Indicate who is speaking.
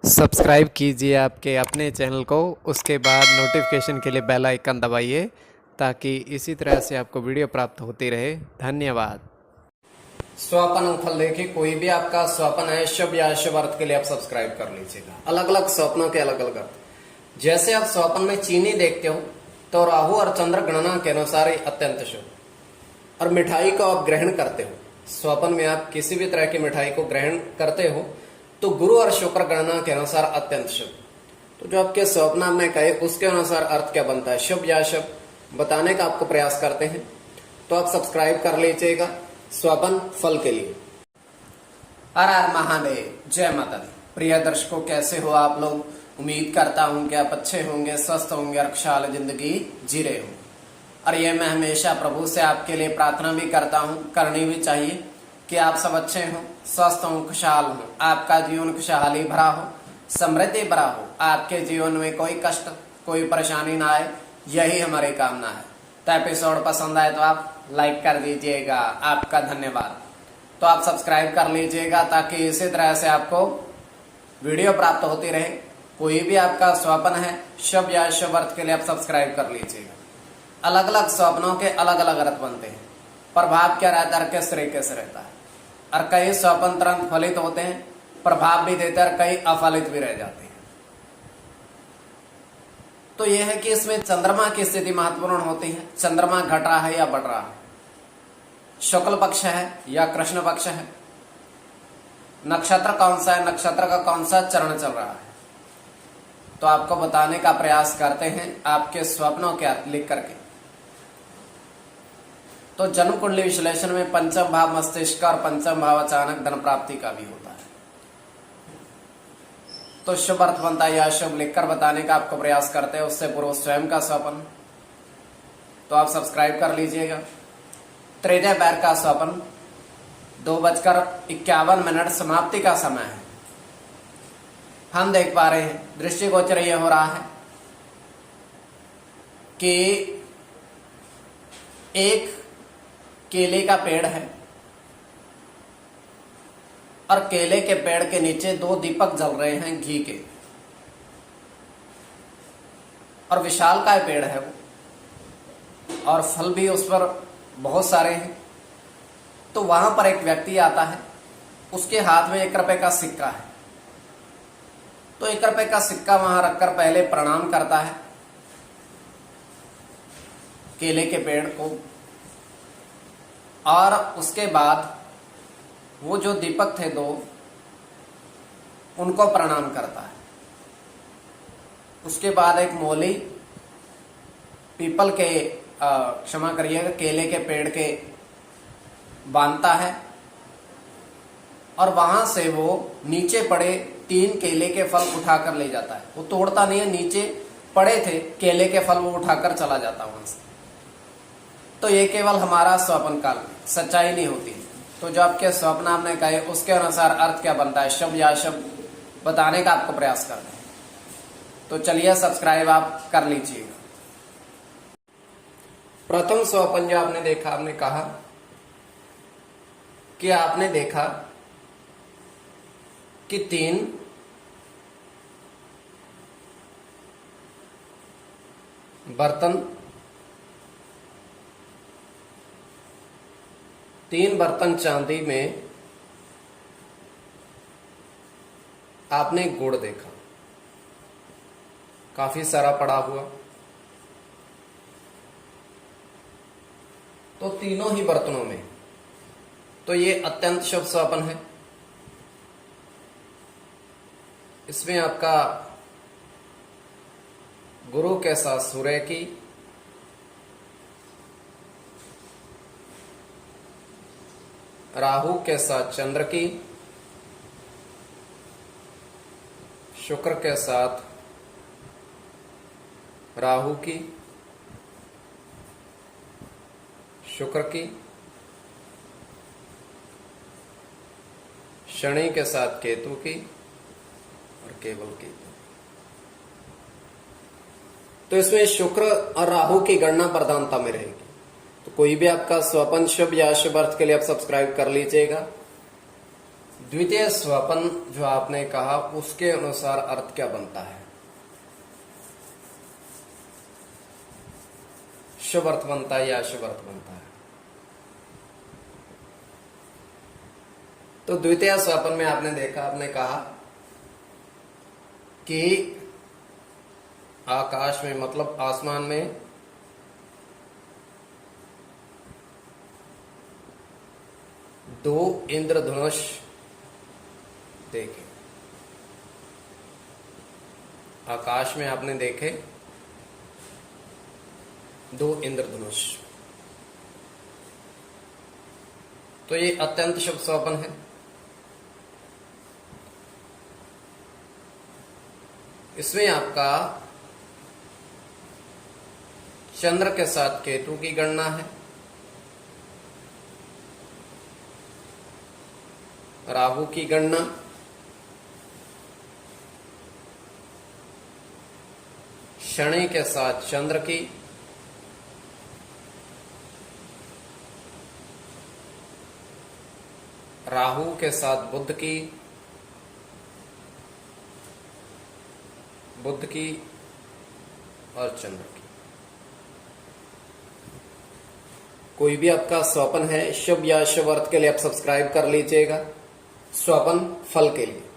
Speaker 1: Subscribe कीजिए आपके अपने चैनल को, उसके बाद नोटिफिकेशन के लिए बेल आइकन दबाइए ताकि इसी तरह से आपको वीडियो प्राप्त होती रहे। धन्यवाद।
Speaker 2: स्वपन फल देखिए, कोई भी आपका स्वपन है शुभ या अशुभ अर्थ के लिए आप सब्सक्राइब कर लीजिएगा। अलग अलग स्वप्नों के अलग अलग अर्थ। जैसे आप स्वपन में चीनी देखते हो तो राहु और चंद्र गणना के अनुसार अत्यंत शुभ। और मिठाई को आप ग्रहण करते हो, स्वपन में आप किसी भी तरह की मिठाई को ग्रहण करते हो तो गुरु और शुक्र गणना के अनुसार अत्यंत शुभ। तो जो आपके स्वप्न में कहे उसके अनुसार अर्थ क्या बनता है, शुभ या अशुभ बताने का आपको प्रयास करते हैं। तो आप सब्सक्राइब कर लीजिएगा स्वपन फल के लिए। हर हर महादेव, जय माता दी। प्रिय दर्शकों, कैसे हो आप लोग? उम्मीद करता हूं कि आप अच्छे होंगे, स्वस्थ होंगे और खुशहाल जिंदगी जी रहे हो। और ये मैं हमेशा प्रभु से आपके लिए प्रार्थना भी करता हूं, करनी भी चाहिए कि आप सब अच्छे हों, स्वस्थ हों, खुशहाल हों, आपका जीवन खुशहाली भरा हो, समृद्धि भरा हो, आपके जीवन में कोई कष्ट कोई परेशानी ना आए, यही हमारी कामना है। तो एपिसोड पसंद आए तो आप लाइक कर दीजिएगा, आपका धन्यवाद। तो आप सब्सक्राइब कर लीजिएगा ताकि इसी तरह से आपको वीडियो प्राप्त होती रहे। कोई भी आपका स्वप्न है शुभ या अशुभ अर्थ के लिए आप सब्सक्राइब कर लीजिएगा। अलग अलग स्वप्नों के अलग अलग अर्थ बनते हैं। प्रभाव क्या रहता है, किस तरीके से रहता है। और कई स्वप्न तुरंत फलित होते हैं, प्रभाव भी देते हैं, और कई अफलित भी रह जाते हैं। तो यह है कि इसमें चंद्रमा की स्थिति महत्वपूर्ण होती है। चंद्रमा घट रहा है या बढ़ रहा है, शुक्ल पक्ष है या कृष्ण पक्ष है, नक्षत्र कौन सा है, नक्षत्र का कौन सा चरण चल रहा है, तो आपको बताने का प्रयास करते हैं आपके स्वप्नों के अर्थ लिख करके। तो जन्म कुंडली विश्लेषण में पंचम भाव मस्तिष्क और पंचम भाव अचानक धन प्राप्ति का भी होता है। तो शुभ अर्थ बनता है या शुभ लिखकर बताने का आपको प्रयास करते हैं, उससे पूर्व स्वयं का स्वप्न। तो आप सब्सक्राइब कर लीजिएगा। त्रेजय पैर का स्वप्न 2:51 समाप्ति का समय है। हम देख पा रहे हैं दृष्टिगोचर यह हो रहा है कि एक केले का पेड़ है और केले के पेड़ के नीचे 2 दीपक जल रहे हैं घी के, और विशालकाय पेड़ है वो, और फल भी उस पर बहुत सारे हैं। तो वहां पर एक व्यक्ति आता है, उसके हाथ में 1 रुपए का सिक्का है। तो 1 रुपए का सिक्का वहां रखकर पहले प्रणाम करता है केले के पेड़ को, और उसके बाद वो जो दीपक थे 2 उनको प्रणाम करता है। उसके बाद एक मौली पीपल के क्षमा करिएगा केले के पेड़ के बांधता है, और वहां से वो नीचे पड़े 3 केले के फल उठाकर ले जाता है। वो तोड़ता नहीं है, नीचे पड़े थे केले के फल वो उठाकर चला जाता वहां से। तो ये केवल हमारा स्वप्न काल में, सच्चाई नहीं होती। तो जो आपके स्वप्न आपने कहे उसके अनुसार अर्थ क्या बनता है, शुभ या अशुभ बताने का आपको प्रयास करते हैं। तो चलिए सब्सक्राइब आप कर लीजिएगा। प्रथम स्वप्न जो आपने देखा, आपने कहा कि आपने देखा कि 3 बर्तन चांदी में आपने गुड़ देखा, काफी सारा पड़ा हुआ। तो तीनों ही बर्तनों में, तो ये अत्यंत शुभ स्वप्न है। इसमें आपका गुरु के साथ सूर्य की, राहु के साथ चंद्र की, शुक्र के साथ राहु की, शुक्र की, शनि के साथ केतु की और केवल केतु। तो इसमें शुक्र और राहु की गणना प्रधानता में रहेगी। तो कोई भी आपका स्वपन शुभ या अशुभ अर्थ के लिए आप सब्सक्राइब कर लीजिएगा। द्वितीय स्वपन जो आपने कहा उसके अनुसार अर्थ क्या बनता है? शुभ अर्थ बनता है या अशुभ अर्थ बनता है? तो द्वितीय स्वपन में आपने देखा, आपने कहा कि आकाश में मतलब आसमान में दो इंद्रधनुष देखे। आकाश में आपने देखे दो इंद्रधनुष, तो ये अत्यंत शुभ स्वप्न है। इसमें आपका चंद्र के साथ केतु की गणना है, राहु की गणना, शनि के साथ चंद्र की, राहु के साथ बुध की, बुध की और चंद्र की। कोई भी आपका स्वपन है शुभ या अशुभ अर्थ के लिए आप सब्सक्राइब कर लीजिएगा। स्वपन फल के लिए